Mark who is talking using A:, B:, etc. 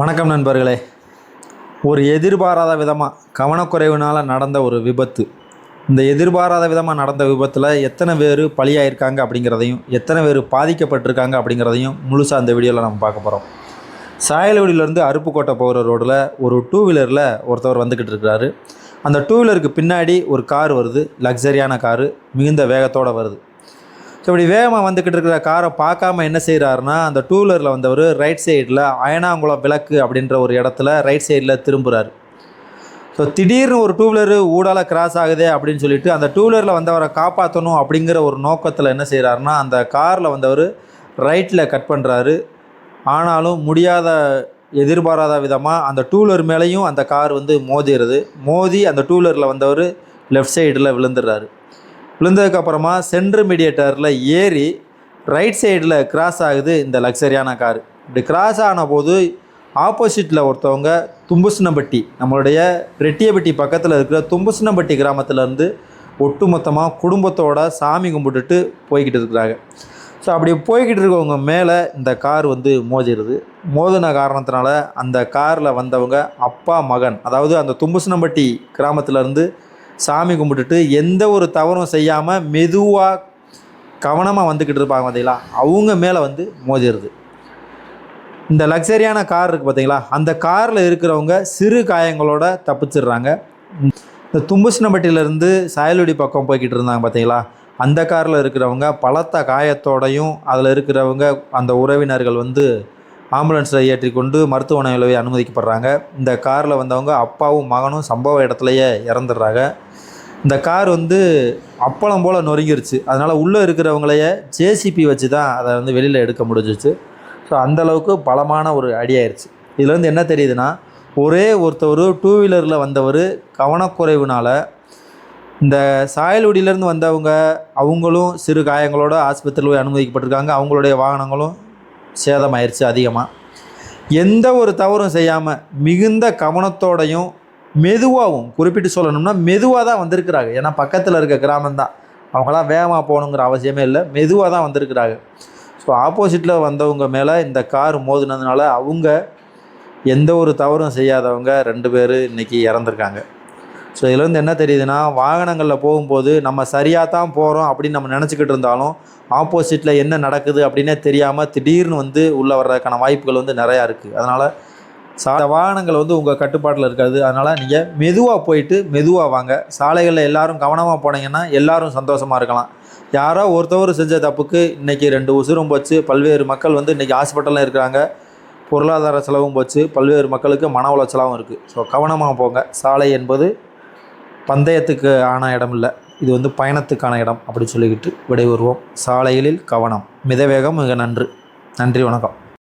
A: வணக்கம் நண்பர்களே. ஒரு எதிர்பாராத விதமாக கவனக்குறைவினால் நடந்த ஒரு விபத்து. இந்த எதிர்பாராத விதமாக நடந்த விபத்தில் எத்தனை பேர் பலியாயிருக்காங்க அப்படிங்கிறதையும் எத்தனை பேர் பாதிக்கப்பட்டிருக்காங்க அப்படிங்கிறதையும் முழுசாக அந்த வீடியோவில் நம்ம பார்க்க போகிறோம். சாயல்குடியிலேருந்து அருப்புக்கோட்டை போகிற ரோடில் ஒரு டூ வீலரில் ஒருத்தவர் வந்துக்கிட்டு இருக்கிறாரு. அந்த டூ வீலருக்கு பின்னாடி ஒரு கார் வருது. லக்ஸரியான காரு மிகுந்த வேகத்தோடு வருது. ஸோ இப்படி வேகமாக வந்துக்கிட்டு இருக்கிற காரை பார்க்காம என்ன செய்கிறாருன்னா, அந்த டூ வீலரில் வந்தவர் ரைட் சைடில் அயனாங்குளம் விளக்கு அப்படின்ற ஒரு இடத்துல ரைட் சைடில் திரும்புகிறார். ஸோ திடீர்னு ஒரு டூ வீலரு ஊடால கிராஸ் ஆகுதே அப்படின்னு சொல்லிட்டு அந்த டூ வீலரில் வந்தவரை காப்பாற்றணும் அப்படிங்கிற ஒரு நோக்கத்தில் என்ன செய்கிறாருன்னா, அந்த காரில் வந்தவர் ரைட்டில் கட் பண்ணுறாரு. ஆனாலும் முடியாத எதிர்பாராத விதமாக அந்த டூ வீலர் மேலேயும் அந்த கார் மோதிடுது. மோதி அந்த டூ வீலரில் வந்தவர் லெஃப்ட் சைடில் விழுந்துடுறாரு. விழுந்ததுக்கப்புறமா சென்ட்ரு மீடியேட்டரில் ஏறி ரைட் சைடில் கிராஸ் ஆகுது இந்த லக்ஸரியான காரு. இப்படி கிராஸ் ஆன போது ஆப்போசிட்டில் ஒருத்தவங்க தும்புசினம்பட்டி, நம்மளுடைய ரெட்டியப்பட்டி பக்கத்தில் இருக்கிற தும்புசினம்பட்டி கிராமத்திலேருந்து ஒட்டுமொத்தமாக குடும்பத்தோட சாமி கும்பிட்டுட்டு போய்கிட்டு இருக்கிறாங்க. ஸோ அப்படி போய்கிட்டு இருக்கவங்க மேலே இந்த கார் மோதிடுது. மோதின காரணத்தினால அந்த காரில் வந்தவங்க அப்பா மகன், அதாவது அந்த தும்புசினம்பட்டி கிராமத்திலேருந்து சாமி கும்பிட்டுட்டு எந்த ஒரு தவறும் செய்யாமல் மெதுவாக கவனமாக வந்துக்கிட்டு இருப்பாங்க பார்த்தீங்களா, அவங்க மேலே மோதிடுது. இந்த லக்ஸரியான கார் இருக்குது பார்த்தீங்களா, அந்த காரில் இருக்கிறவங்க சிறு காயங்களோட தப்பிச்சிடுறாங்க. இந்த தும்புசினம்பட்டியிலேருந்து சாயல்குடி பக்கம் போய்கிட்டு இருந்தாங்க பார்த்தீங்களா, அந்த காரில் இருக்கிறவங்க பலத்த காயத்தோடையும் அதில் இருக்கிறவங்க அந்த உறவினர்கள் ஆம்புலன்ஸில் ஏற்றிக்கொண்டு மருத்துவமனையில் அனுமதிக்கப்படுறாங்க. இந்த காரில் வந்தவங்க அப்பாவும் மகனும் சம்பவ இடத்துலையே இறந்துடுறாங்க. இந்த கார் அப்பளம் போல் நொறுங்கிருச்சு. அதனால் உள்ளே இருக்கிறவங்களையே ஜேசிபி வச்சு தான் அதை வெளியில் எடுக்க முடிஞ்சிச்சு. ஸோ அந்தளவுக்கு பலமான ஒரு அடியாயிருச்சு. இதில் என்ன தெரியுதுன்னா, ஒரே ஒருத்தவர் டூ வீலரில் வந்தவர் கவனக்குறைவுனால் இந்த சாயல்குடியிலேருந்து வந்தவங்க அவங்களும் சிறு காயங்களோடு ஆஸ்பத்திரியில் போய் அனுமதிக்கப்பட்டிருக்காங்க. அவங்களுடைய வாகனங்களும் சேதமாயிருச்சு அதிகமாக. எந்த ஒரு தவறும் செய்யாமல் மிகுந்த கவனத்தோடையும் மெதுவாகவும், குறிப்பிட்டு சொல்லணும்னா மெதுவாக தான் வந்திருக்கிறாங்க. ஏன்னா பக்கத்தில் இருக்க கிராமம்தான், அவங்களாம் வேகமாக போகணுங்கிற அவசியமே இல்லை, மெதுவாக தான் வந்திருக்கிறாங்க. ஸோ ஆப்போசிட்டில் வந்தவங்க மேலே இந்த கார் மோதினதுனால அவங்க எந்த ஒரு தவறும் செய்யாதவங்க 2 பேர் இன்றைக்கி இறந்துருக்காங்க. ஸோ இதுலேருந்து என்ன தெரியுதுன்னா, வாகனங்களில் போகும்போது நம்ம சரியாக தான் போகிறோம் அப்படின்னு நம்ம நினச்சிக்கிட்டு இருந்தாலும் ஆப்போசிட்டில் என்ன நடக்குது அப்படின்னே தெரியாமல் திடீர்னு உள்ளே வர்றதுக்கான வாய்ப்புகள் நிறையா இருக்குது. அதனால் வாகனங்கள் உங்கள் கட்டுப்பாட்டில் இருக்காது. அதனால் நீங்கள் மெதுவாக போயிட்டு மெதுவாக வாங்க. சாலைகளில் எல்லோரும் கவனமாக போனீங்கன்னா எல்லோரும் சந்தோஷமாக இருக்கலாம். யாரோ ஒருத்தவர் செஞ்ச தப்புக்கு இன்றைக்கி 2 உசுரும் போச்சு. பல்வேறு மக்கள் இன்றைக்கி ஹாஸ்பிட்டலில் இருக்கிறாங்க. பொருளாதார செலவும் போச்சு. பல்வேறு மக்களுக்கு மன உளைச்சலாகவும் இருக்குது. ஸோ கவனமாக போங்க. சாலை என்பது பந்தயத்துக்கு ஆன இடம் இல்லை, இது பயணத்துக்கான இடம் அப்படி சொல்லிக்கிட்டு விடைபெறுவோம். சாலைகளில் கவனம், மிதவேகம் மிக நன்று. நன்றி, வணக்கம்.